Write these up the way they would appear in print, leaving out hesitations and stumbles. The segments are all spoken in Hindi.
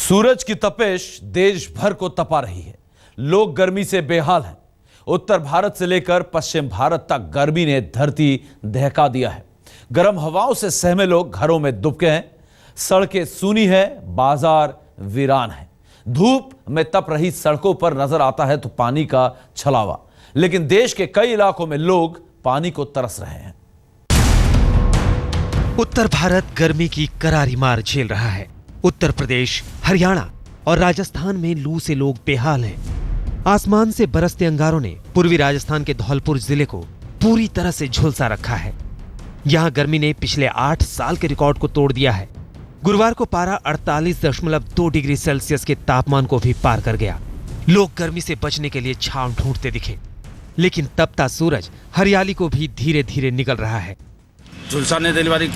सूरज की तपिश देश भर को तपा रही है। लोग गर्मी से बेहाल हैं। उत्तर भारत से लेकर पश्चिम भारत तक गर्मी ने धरती दहका दिया है। गर्म हवाओं से सहमे लोग घरों में दुबके हैं। सड़कें सूनी है, बाजार वीरान है। धूप में तप रही सड़कों पर नजर आता है तो पानी का छलावा, लेकिन देश के कई इलाकों में लोग पानी को तरस रहे हैं। उत्तर भारत गर्मी की करारी मार झेल रहा है। उत्तर प्रदेश, हरियाणा और राजस्थान में लू से लोग बेहाल हैं। आसमान से बरसते अंगारों ने पूर्वी राजस्थान के धौलपुर जिले को पूरी तरह से झुलसा रखा है। यहां गर्मी ने पिछले 8 साल के रिकॉर्ड को तोड़ दिया है। गुरुवार को पारा 48.2 डिग्री सेल्सियस के तापमान को भी पार कर गया। लोग गर्मी से बचने के लिए छांव ढूंढते दिखे, लेकिन तपता सूरज हरियाली को भी धीरे धीरे निगल रहा है। झुलसाने देने वाली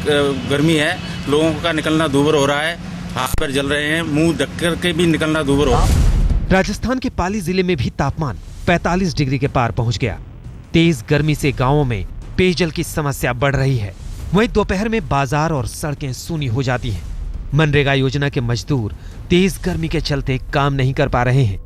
गर्मी है। लोगों का निकलना दूभर हो रहा है, हाथ पैर जल रहे हैं, मुंह ढक कर के भी निकलना दूभर हो रहा है। राजस्थान के पाली जिले में भी तापमान 45 डिग्री के पार पहुंच गया। तेज गर्मी से गांवों में पेयजल की समस्या बढ़ रही है। वहीं दोपहर में बाजार और सड़कें सूनी हो जाती हैं। मनरेगा योजना के मजदूर तेज गर्मी के चलते काम नहीं कर पा रहे हैं।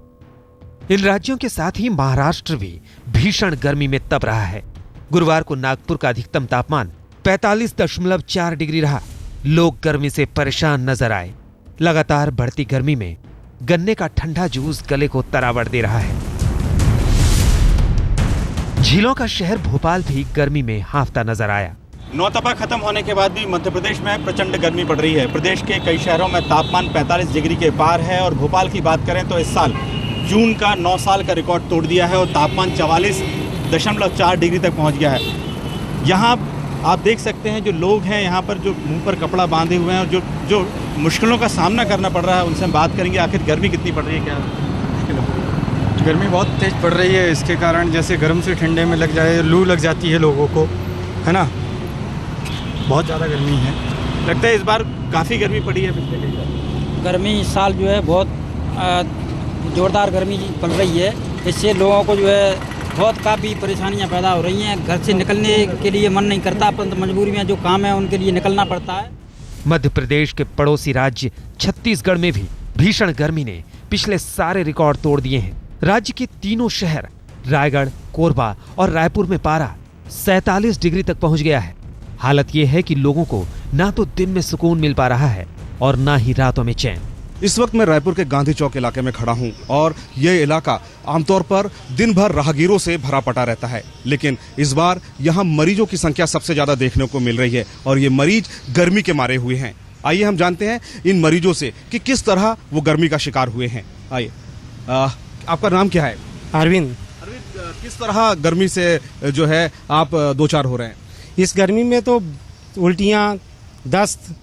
इन राज्यों के साथ ही महाराष्ट्र भी भीषण गर्मी में तप रहा है। गुरुवार को नागपुर का अधिकतम तापमान 45.4 डिग्री रहा। लोग गर्मी से परेशान नजर आए। लगातार बढ़ती गर्मी में गन्ने का ठंडा जूस गले को तरावट दे रहा है। झीलों का शहर भोपाल भी गर्मी में हांफता नजर आया। नौतपा खत्म होने के बाद भी मध्य प्रदेश में प्रचंड गर्मी पड़ रही है। प्रदेश के कई शहरों में तापमान 45 डिग्री के पार है और भोपाल की बात करें तो इस साल जून का 9 साल का रिकॉर्ड तोड़ दिया है और तापमान 44.4 डिग्री तक पहुंच गया है। यहाँ आप देख सकते हैं जो लोग हैं यहाँ पर, जो मुंह पर कपड़ा बांधे हुए हैं और जो मुश्किलों का सामना करना पड़ रहा है, उनसे हम बात करेंगे आखिर गर्मी कितनी पड़ रही है, क्या गर्मी बहुत तेज पड़ रही है। इसके कारण जैसे गर्म से ठंडे में लग जाए, लू लग जाती है लोगों को, है ना। बहुत ज़्यादा गर्मी है। लगता है इस बार काफ़ी गर्मी पड़ी है पिछले कई साल। गर्मी इस साल जो है बहुत ज़ोरदार गर्मी पड़ रही है। इससे लोगों को जो है बहुत काफ़ी परेशानियां पैदा हो रही हैं। घर से निकलने के लिए मन नहीं करता, परंतु मजबूरी में जो काम है उनके लिए निकलना पड़ता है। मध्य प्रदेश के पड़ोसी राज्य छत्तीसगढ़ में भी भीषण गर्मी ने पिछले सारे रिकॉर्ड तोड़ दिए हैं। राज्य के तीनों शहर रायगढ़, कोरबा और रायपुर में पारा 47 डिग्री तक पहुंच गया है। हालत यह है कि लोगों को ना तो दिन में सुकून मिल पा रहा है और ना ही रातों में चैन। इस वक्त मैं रायपुर के गांधी चौक इलाके में खड़ा हूं और यह इलाका आमतौर पर दिन भर राहगीरों से भरा पड़ा रहता है, लेकिन इस बार यहां मरीजों की संख्या सबसे ज्यादा देखने को मिल रही है और ये मरीज गर्मी के मारे हुए हैं। आइए हम जानते हैं इन मरीजों से कि किस तरह वो गर्मी का शिकार हुए हैं। आइए, आपका नाम क्या है? अरविंद। किस तरह गर्मी से जो है आप दो चार हो रहे हैं? इस गर्मी में तो उल्टियाँ, दस्त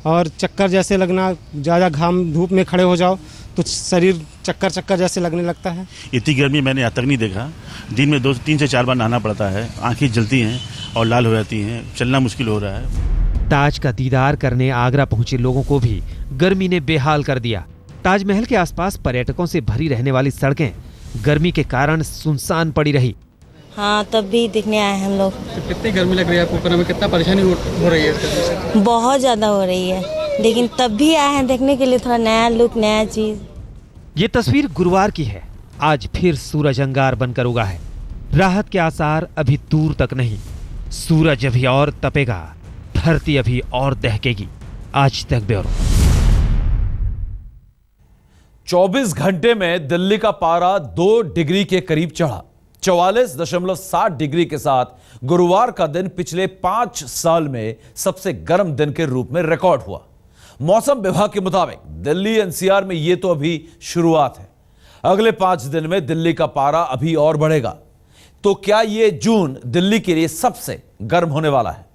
और चक्कर जैसे लगना, ज़्यादा घाम धूप में खड़े हो जाओ तो शरीर चक्कर जैसे लगने लगता है। इतनी गर्मी मैंने आज तक नहीं देखा। दिन में 3 से 4 बार नहाना पड़ता है। आंखें जलती हैं और लाल हो जाती हैं, चलना मुश्किल हो रहा है। ताज का दीदार करने आगरा पहुंचे लोगों को भी गर्मी ने बेहाल कर दिया। ताजमहल के आसपास पर्यटकों से भरी रहने वाली सड़कें गर्मी के कारण सुनसान पड़ी रही। हाँ, तब भी दिखने आए हम लोग। तो कितनी गर्मी लग रही है आपको? में कितना परेशानी हो रही है? बहुत ज्यादा हो रही है, लेकिन तब भी आए हैं देखने के लिए, थोड़ा नया लुक, नया चीज। ये तस्वीर गुरुवार की है। आज फिर सूरज अंगार बनकर उगा है। राहत के आसार अभी दूर तक नहीं। सूरज अभी और तपेगा, धरती अभी और दहकेगी। आज तक ब्यूरो। 24 घंटे में दिल्ली का पारा 2 डिग्री के करीब चढ़ा। 44.7 डिग्री के साथ गुरुवार का दिन पिछले 5 साल में सबसे गर्म दिन के रूप में रिकॉर्ड हुआ। मौसम विभाग के मुताबिक दिल्ली एनसीआर में यह तो अभी शुरुआत है। अगले 5 दिन में दिल्ली का पारा अभी और बढ़ेगा। तो क्या यह जून दिल्ली के लिए सबसे गर्म होने वाला है?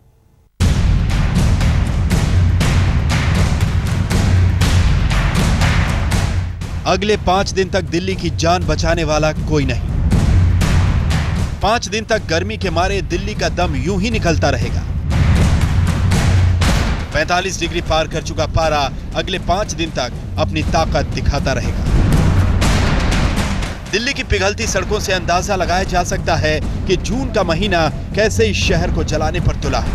अगले 5 दिन तक दिल्ली की जान बचाने वाला कोई नहीं। 5 दिन तक गर्मी के मारे दिल्ली का दम यूं ही निकलता रहेगा। 45 डिग्री पार कर चुका पारा अगले 5 दिन तक अपनी ताकत दिखाता रहेगा। दिल्ली की पिघलती सड़कों से अंदाजा लगाया जा सकता है कि जून का महीना कैसे इस शहर को जलाने पर तुला है।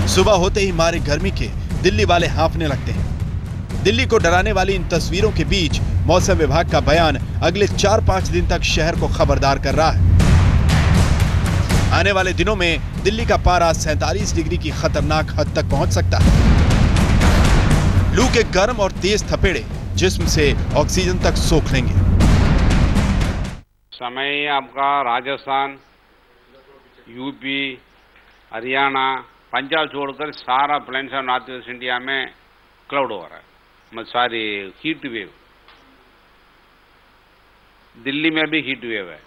सुबह होते ही मारे गर्मी के दिल्ली वाले हांफने लगते हैं। दिल्ली को डराने वाली इन तस्वीरों के बीच मौसम विभाग का बयान अगले 4-5 दिन तक शहर को खबरदार कर रहा है। आने वाले दिनों में दिल्ली का पारा 47 डिग्री की खतरनाक हद तक पहुंच सकता है। लू के गर्म और तेज थपेड़े जिस्म से ऑक्सीजन तक सोख लेंगे। समय आपका राजस्थान, यूपी, हरियाणा, पंजाब छोड़कर सारा plains of north west India में क्लाउड हो रहा है, मतलब सारी हीट वेव। दिल्ली में भी हीट वेव है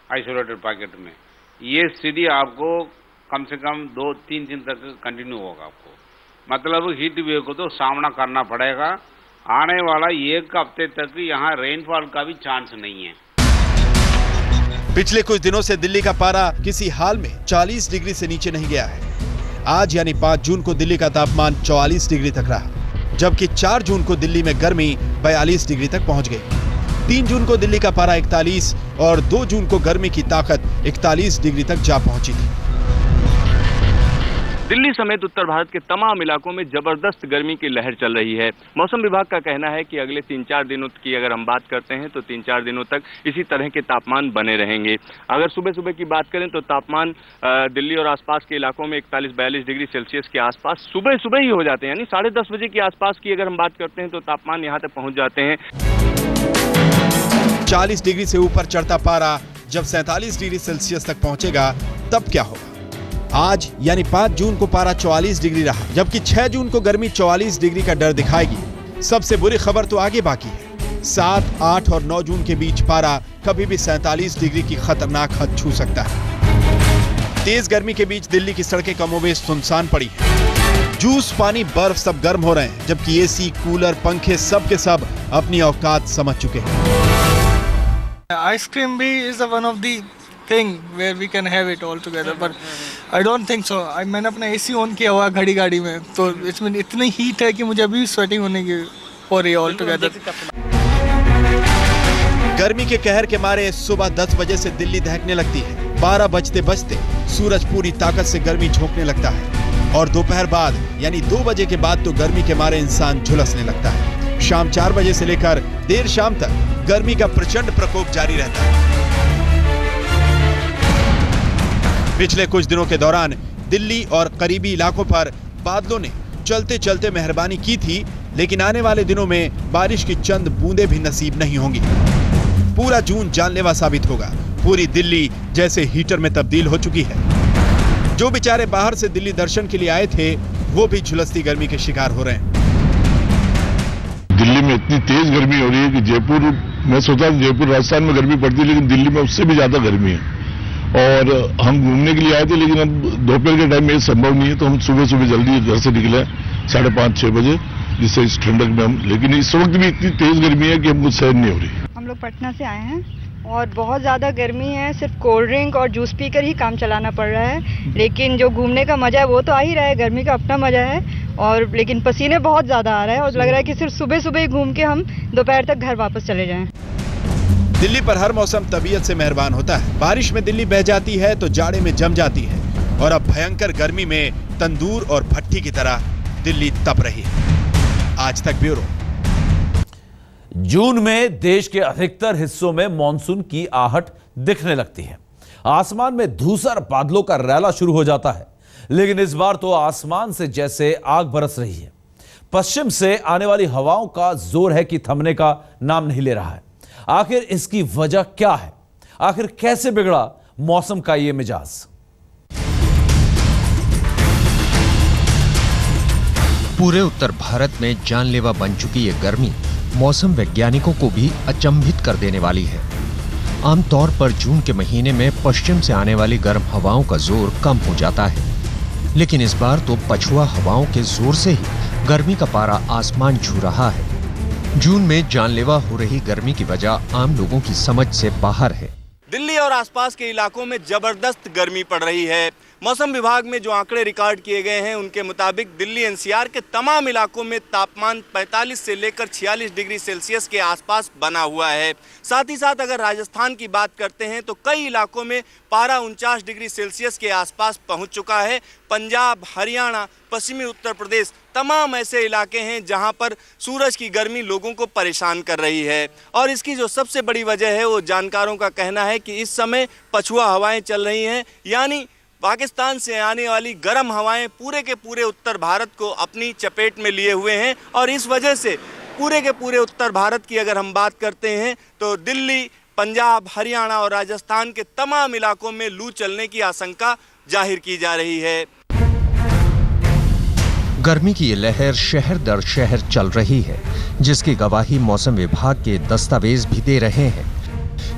आइसोलेटेड पॉकेट में। ये स्थिति आपको कम से कम 2-3 दिन तक कंटिन्यू होगा। आपको मतलब हीट वेव को तो सामना करना पड़ेगा। आने वाला 1 हफ्ते तक यहाँ रेनफॉल का भी चांस नहीं है। पिछले कुछ दिनों से दिल्ली का पारा किसी हाल में 40 डिग्री से नीचे नहीं गया है। आज यानी 5 जून को दिल्ली का तापमान 44 डिग्री तक रहा, जबकि 4 जून को दिल्ली में गर्मी 42 डिग्री तक पहुंच गई। 3 जून को दिल्ली का पारा 41 और 2 जून को गर्मी की ताकत 41 डिग्री तक जा पहुंची थी। दिल्ली समेत उत्तर भारत के तमाम इलाकों में जबरदस्त गर्मी की लहर चल रही है। मौसम विभाग का कहना है कि अगले 3-4 दिनों की अगर हम बात करते हैं तो 3-4 दिनों तक इसी तरह के तापमान बने रहेंगे। अगर सुबह सुबह की बात करें तो तापमान दिल्ली और आसपास के इलाकों में 41-42 डिग्री सेल्सियस के आसपास सुबह सुबह ही हो जाते हैं, यानी 10:30 बजे के आसपास की अगर हम बात करते हैं तो तापमान यहाँ तक पहुँच जाते हैं। 40 डिग्री से ऊपर चढ़ता पारा जब 47 डिग्री सेल्सियस तक पहुंचेगा तब क्या होगा? आज यानी 5 जून को पारा 44 डिग्री रहा, जबकि 6 जून को गर्मी 44 डिग्री का डर दिखाएगी। सबसे बुरी खबर तो आगे बाकी है। 7, 8 और 9 जून के बीच पारा कभी भी 47 डिग्री की खतरनाक हद छू सकता है। तेज गर्मी के बीच दिल्ली की सड़कें कमोबेश सुनसान पड़ी है। जूस, पानी, बर्फ सब गर्म हो रहे हैं, जबकि एसी, कूलर, पंखे सब के सब अपनी औकात समझ चुके हैं। आइसक्रीम भी is one of the thing where we can have it all together, but I don't think so. मैंने अपना एसी ऑन किया हुआ गाड़ी में, तो इसमें इतनी हीट है कि मुझे अभी स्वेटिंग होने की हो रही है ऑल टुगेदर। गर्मी के कहर के मारे सुबह 10 बजे से दिल्ली दहकने लगती है। 12 बजते बजते सूरज पूरी ताकत से गर्मी झोंकने लगता है और दोपहर बाद यानी 2 बजे के बाद तो गर्मी के मारे इंसान झुलसने लगता है। शाम 4 बजे से लेकर देर शाम तक गर्मी का प्रचंड प्रकोप जारी रहता है। पिछले कुछ दिनों के दौरान दिल्ली और करीबी इलाकों पर बादलों ने चलते चलते मेहरबानी की थी, लेकिन आने वाले दिनों में बारिश की चंद बूंदें भी नसीब नहीं होंगी। पूरा जून जानलेवा साबित होगा। पूरी दिल्ली जैसे हीटर में तब्दील हो चुकी है। जो बेचारे बाहर से दिल्ली दर्शन के लिए आए थे वो भी झुलसती गर्मी के शिकार हो रहे हैं। दिल्ली में इतनी तेज गर्मी हो रही है कि जयपुर, मैं सोचा जयपुर राजस्थान में गर्मी पड़ती है, लेकिन दिल्ली में उससे भी ज्यादा गर्मी है। और हम घूमने के लिए आए थे, लेकिन अब दोपहर के टाइम में ये संभव नहीं है, तो हम सुबह सुबह जल्दी घर से निकले 5:30-6 बजे, जिससे इस ठंडक में हम, लेकिन इस वक्त भी इतनी तेज गर्मी है कि हमको सहन नहीं हो रही। हम लोग पटना से आए हैं और बहुत ज़्यादा गर्मी है, सिर्फ कोल्ड ड्रिंक और जूस पीकर ही काम चलाना पड़ रहा है। लेकिन जो घूमने का मजा है वो तो आ ही रहा है, गर्मी का अपना मजा है, और लेकिन पसीने बहुत ज़्यादा आ रहा है और लग रहा है कि सिर्फ सुबह सुबह ही घूम के हम दोपहर तक घर वापस चले जाएं। दिल्ली पर हर मौसम तबीयत से मेहरबान होता है। बारिश में दिल्ली बह जाती है तो जाड़े में जम जाती है, और अब भयंकर गर्मी में तंदूर और भट्टी की तरह दिल्ली तप रही है। आज तक ब्यूरो। जून में देश के अधिकतर हिस्सों में मानसून की आहट दिखने लगती है। आसमान में धूसर बादलों का रैला शुरू हो जाता है, लेकिन इस बार तो आसमान से जैसे आग बरस रही है। पश्चिम से आने वाली हवाओं का जोर है कि थमने का नाम नहीं ले रहा है। आखिर इसकी वजह क्या है? आखिर कैसे बिगड़ा मौसम का यह मिजाज? पूरे उत्तर भारत में जानलेवा बन चुकी ये गर्मी मौसम वैज्ञानिकों को भी अचंभित कर देने वाली है। आमतौर पर जून के महीने में पश्चिम से आने वाली गर्म हवाओं का जोर कम हो जाता है, लेकिन इस बार तो पछुआ हवाओं के जोर से ही गर्मी का पारा आसमान छू रहा है। जून में जानलेवा हो रही गर्मी की वजह आम लोगों की समझ से बाहर है। दिल्ली और आसपास के इलाकों में जबरदस्त गर्मी पड़ रही है। मौसम विभाग में जो आंकड़े रिकॉर्ड किए गए हैं उनके मुताबिक दिल्ली एनसीआर के तमाम इलाकों में तापमान 45 से लेकर 46 डिग्री सेल्सियस के आसपास बना हुआ है। साथ ही साथ अगर राजस्थान की बात करते हैं तो कई इलाकों में पारा 49 डिग्री सेल्सियस के आसपास पहुंच चुका है। पंजाब, हरियाणा, पश्चिमी उत्तर प्रदेश तमाम ऐसे इलाके हैं जहां पर सूरज की गर्मी लोगों को परेशान कर रही है। और इसकी जो सबसे बड़ी वजह है वो जानकारों का कहना है कि इस समय पछुआ हवाएं चल रही हैं, यानी पाकिस्तान से आने वाली गर्म हवाएं पूरे के पूरे उत्तर भारत को अपनी चपेट में लिए हुए हैं। और इस वजह से पूरे के पूरे उत्तर भारत की अगर हम बात करते हैं तो दिल्ली, पंजाब, हरियाणा और राजस्थान के तमाम इलाकों में लू चलने की आशंका जाहिर की जा रही है। गर्मी की ये लहर शहर दर शहर चल रही है, जिसकी गवाही मौसम विभाग के दस्तावेज भी दे रहे हैं।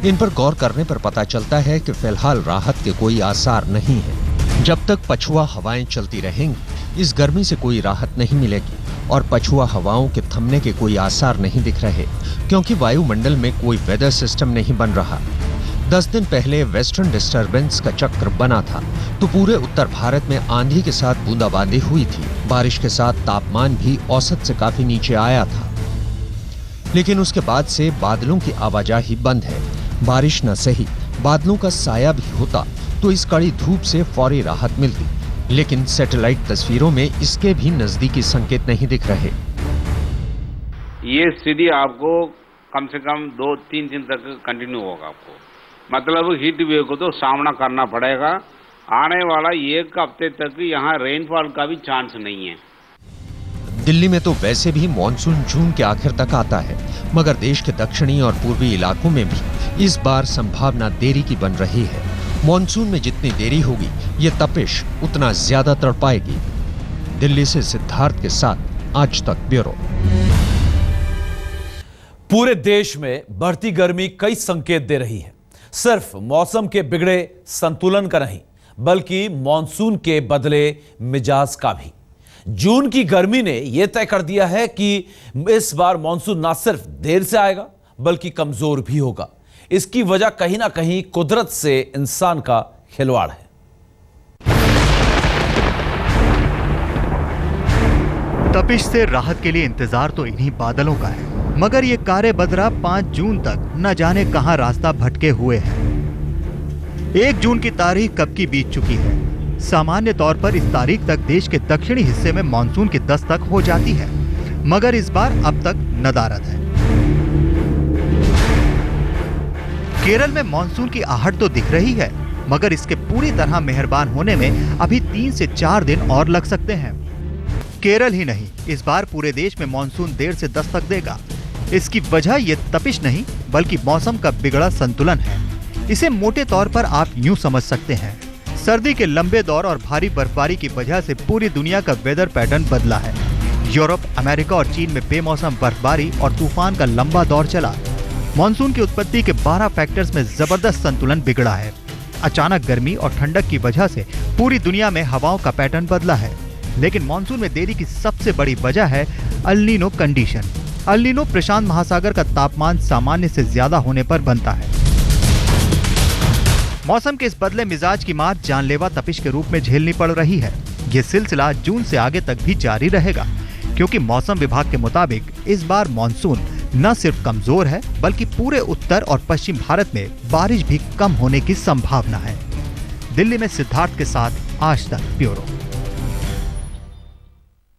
इन पर गौर करने पर पता चलता है कि फिलहाल राहत के कोई आसार नहीं है। जब तक पछुआ हवाएं चलती रहेंगी, इस गर्मी से कोई राहत नहीं मिलेगी और पछुआ हवाओं के थमने के कोई आसार नहीं दिख रहे, क्योंकि वायुमंडल में कोई वेदर सिस्टम नहीं बन रहा। 10 दिन पहले वेस्टर्न डिस्टर्बेंस का चक्र बना था तो पूरे उत्तर भारत में आंधी के साथ बूंदाबांदी हुई थी। बारिश के साथ तापमान भी औसत से काफी नीचे आया था, लेकिन उसके बाद से बादलों की आवाजाही बंद है। बारिश न सही, बादलों का साया भी होता तो इस कड़ी धूप से फौरी राहत मिलती, लेकिन सैटेलाइट तस्वीरों में इसके भी नजदीकी संकेत नहीं दिख रहे। ये स्थिति आपको कम से कम 2-3 दिन तक कंटिन्यू होगा। आपको मतलब हीट वेव को तो सामना करना पड़ेगा। आने वाला 1 हफ्ते तक यहाँ रेनफॉल का भी चांस नहीं है। दिल्ली में तो वैसे भी मानसून जून के आखिर तक आता है, मगर देश के दक्षिणी और पूर्वी इलाकों में भी इस बार संभावना देरी की बन रही है। मानसून में जितनी देरी होगी, ये तपिश उतना ज्यादा तड़पाएगी। दिल्ली से सिद्धार्थ के साथ आज तक ब्यूरो। पूरे देश में बढ़ती गर्मी कई संकेत दे रही है, सिर्फ मौसम के बिगड़े संतुलन का नहीं, बल्कि मानसून के बदले मिजाज का भी। जून की गर्मी ने यह तय कर दिया है कि इस बार मानसून ना सिर्फ देर से आएगा बल्कि कमजोर भी होगा। इसकी वजह कहीं ना कहीं कुदरत से इंसान का खिलवाड़ है। तपिश से राहत के लिए इंतजार तो इन्हीं बादलों का है, मगर ये कारे बदरा 5 जून तक न जाने कहां रास्ता भटके हुए हैं। 1 जून की तारीख कब की बीत चुकी है। सामान्य तौर पर इस तारीख तक देश के दक्षिणी हिस्से में मानसून की दस्तक हो जाती है, मगर इस बार अब तक नदारद है। केरल में मानसून की आहट तो दिख रही है, मगर इसके पूरी तरह मेहरबान होने में अभी 3 से 4 दिन और लग सकते हैं। केरल ही नहीं, इस बार पूरे देश में मानसून देर से दस्तक देगा। इसकी वजह ये तपिश नहीं बल्कि मौसम का बिगड़ा संतुलन है। इसे मोटे तौर पर आप यूं समझ सकते हैं, सर्दी के लंबे दौर और भारी बर्फबारी की वजह से पूरी दुनिया का वेदर पैटर्न बदला है। यूरोप, अमेरिका और चीन में बेमौसम बर्फबारी और तूफान का लंबा दौर चला। मानसून की उत्पत्ति के 12 फैक्टर्स में जबरदस्त संतुलन बिगड़ा है। अचानक गर्मी और ठंडक की वजह से पूरी दुनिया में हवाओं का पैटर्न बदला है। लेकिन मानसून में देरी की सबसे बड़ी वजह है El Nino condition. El Nino प्रशांत महासागर का तापमान सामान्य से ज्यादा होने पर बनता है। मौसम के इस बदले मिजाज की मार जानलेवा तपिश के रूप में झेलनी पड़ रही है। ये सिलसिला जून से आगे तक भी जारी रहेगा, क्योंकि मौसम विभाग के मुताबिक इस बार मानसून न सिर्फ कमजोर है बल्कि पूरे उत्तर और पश्चिम भारत में बारिश भी कम होने की संभावना है। दिल्ली में सिद्धार्थ के साथ आज तक ब्यूरो।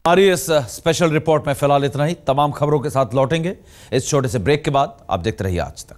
हमारी इस स्पेशल रिपोर्ट में फिलहाल इतना ही। तमाम खबरों के साथ लौटेंगे इस छोटे से ब्रेक के बाद। आप देखते रहिए आज तक।